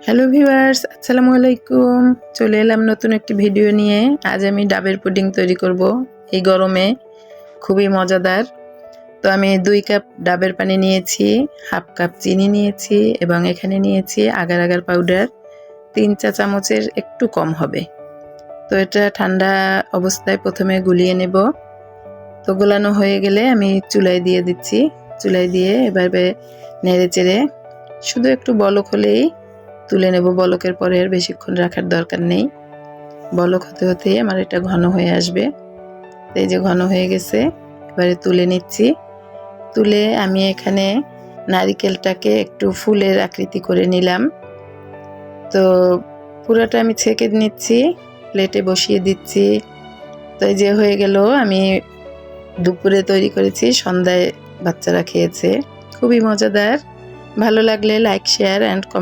Hello viewers, আসসালামু আলাইকুম। চলে এলাম নতুন একটি ভিডিও নিয়ে। আজ আমি ডাবের পুডিং তৈরি করব। এই গরমে খুবই মজাদার। তো আমি 2 কাপ ডাবের পানি নিয়েছি, হাফ কাপ চিনি নিয়েছি এবং এখানে নিয়েছি আগার আগার পাউডার 3 চা চামচের একটু কম হবে। তো এটা ঠান্ডা অবস্থায় প্রথমে গুলিয়ে নেব। তো গোলানো হয়ে গেলে আমি চুলায় দিয়ে দিচ্ছি। চুলায় দিয়ে এভাবে নেড়েচেড়ে শুধু একটু বলক হলেই তুলে নেব। বলকের পরে আর বেশিক্ষণ রাখার দরকার নেই। বলক হতে হতেই আমার এটা ঘন হয়ে আসবে। তো এই যে ঘন হয়ে গেছে, এবারে তুলে নিচ্ছি। তুলে আমি এখানে নারিকেলটাকে একটু ফুলের আকৃতি করে নিলাম। তো পুরোটা আমি ছেঁকে নিচ্ছি, প্লেটে বসিয়ে দিচ্ছি। তো এই যে হয়ে গেল, আমি দুপুরে তৈরি করেছি, সন্ধ্যায় বাচ্চারা খেয়েছে। খুবই মজাদার। ভালো লাগলে লাইক, শেয়ার অ্যান্ড কমেন্ট